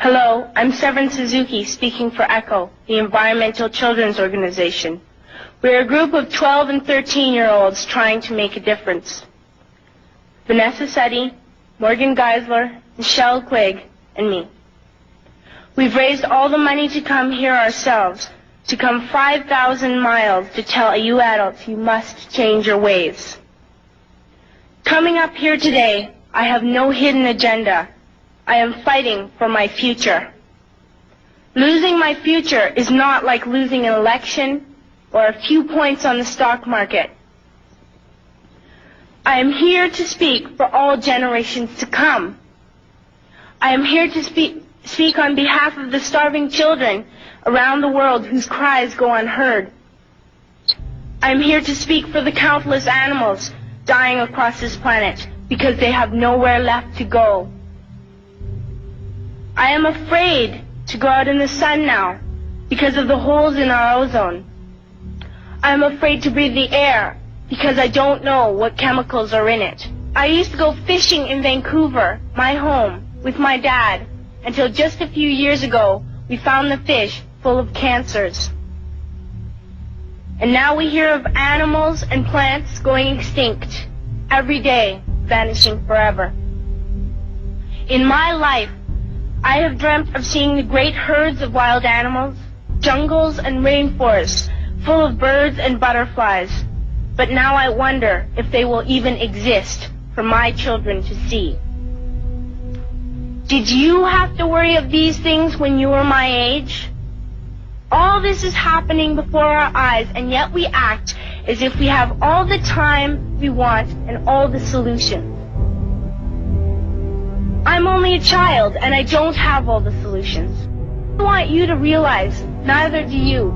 Hello, I'm Seorang Suzuki speaking for ECHO, the Environmental Children's Organization. We're a group of 12 and 13-year-olds trying to make a difference. Vanessa Setti, Morgan Geisler, Michelle Quigg, and me. We've raised all the money to come here ourselves, to come 5,000 miles to tell you adults you must change your ways. Coming up here today, I have no hidden agenda. I am fighting for my future. Losing my future is not like losing an election or a few points on the stock market. I am here to speak for all generations to come. I am here to speak on behalf of the starving children around the world whose cries go unheard. I am here to speak for the countless animals dying across this planet because they have nowhere left to go. I am afraid to go out in the sun now because of the holes in our ozone. I am afraid to breathe the air because I don't know what chemicals are in it. I used to go fishing in Vancouver, my home, with my dad, until just a few years ago we found the fish full of cancers. And now we hear of animals and plants going extinct, every day vanishing forever. In my life, I have dreamt of seeing the great herds of wild animals, jungles and rainforests full of birds and butterflies. But now I wonder if they will even exist for my children to see. Did you have to worry of these things when you were my age? All this is happening before our eyes, and yet we act as if we have all the time we want and all the solutions. I'm only a child, and I don't have all the solutions. I want you to realize, neither do you.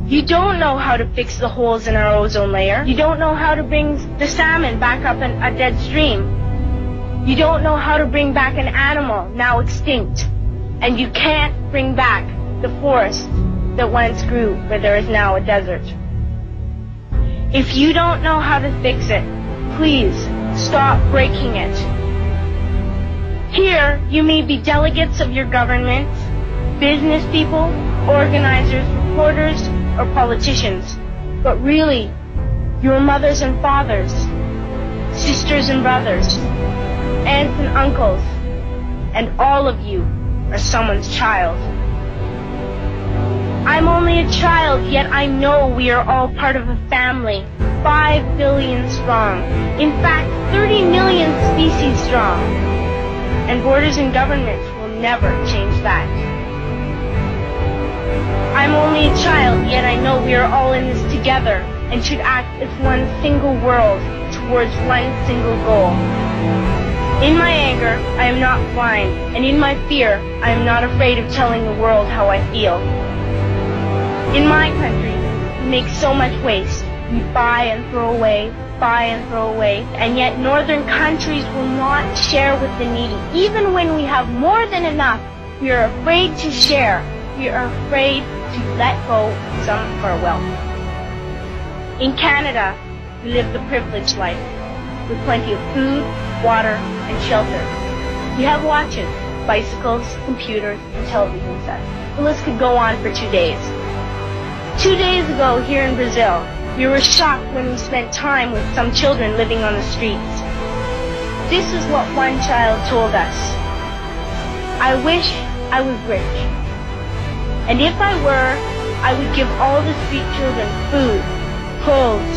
You don't know how to fix the holes in our ozone layer. You don't know how to bring the salmon back up a dead stream. You don't know how to bring back an animal now extinct. And you can't bring back the forest that once grew where there is now a desert. If you don't know how to fix it, please stop breaking it. Here, you may be delegates of your government, business people, organizers, reporters, or politicians, but really, your mothers and fathers, sisters and brothers, aunts and uncles, and all of you are someone's child. I'm only a child, yet I know we are all part of a family, 5 billion strong, in fact, 30 million species strong. And borders and governments will never change that. I'm only a child, yet I know we are all in this together and should act as one single world towards one single goal. In my anger, I am not blind, and in my fear, I am not afraid of telling the world how I feel. In my country, we make so much waste. We buy and throw away, and yet northern countries will not share with the needy. Even when we have more than enough, we are afraid to share. We are afraid to let go of some of our wealth. In Canada, we live the privileged life, with plenty of food, water, and shelter. We have watches, bicycles, computers, and television sets. The list could go on for 2 days. 2 days ago, here in Brazil, we were shocked when we spent time with some children living on the streets. This is what one child told us. I wish I was rich. And if I were, I would give all the street children food, clothes,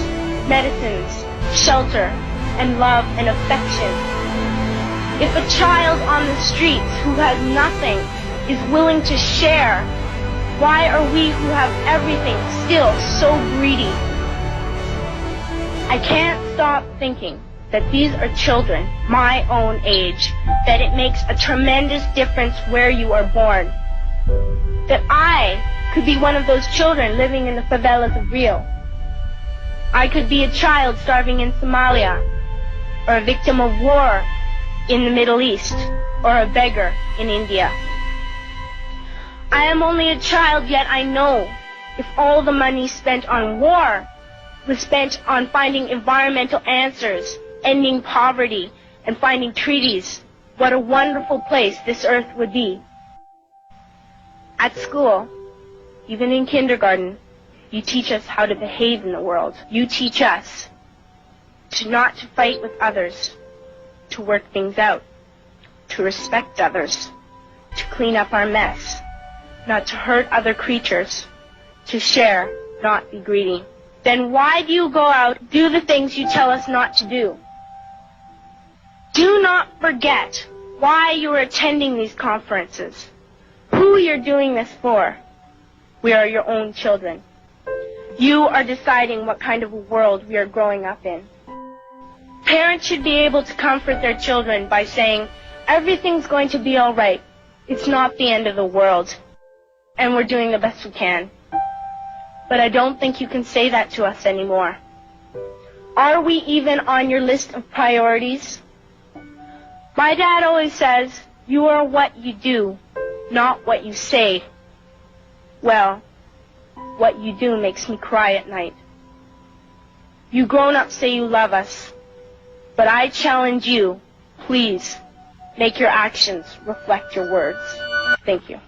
medicines, shelter, and love and affection. If a child on the streets who has nothing is willing to share, why are we who have everything still so greedy? I can't stop thinking that these are children my own age, that it makes a tremendous difference where you are born. That I could be one of those children living in the favelas of Rio. I could be a child starving in Somalia, or a victim of war in the Middle East, or a beggar in India. I am only a child, yet I know if all the money spent on war was spent on finding environmental answers, ending poverty, and finding treaties, what a wonderful place this earth would be. At school, even in kindergarten, you teach us how to behave in the world. You teach us not to fight with others, to work things out, to respect others, to clean up our mess, not to hurt other creatures, to share, not be greedy. Then why do you go out, do the things you tell us not to do? Do not forget why you are attending these conferences, who you're doing this for. We are your own children. You are deciding what kind of a world we are growing up in. Parents should be able to comfort their children by saying, everything's going to be all right. It's not the end of the world, and we're doing the best we can. But I don't think you can say that to us anymore. Are we even on your list of priorities? My dad always says, you are what you do, not what you say. Well, what you do makes me cry at night. You grown-ups say you love us, but I challenge you, please, make your actions reflect your words. Thank you.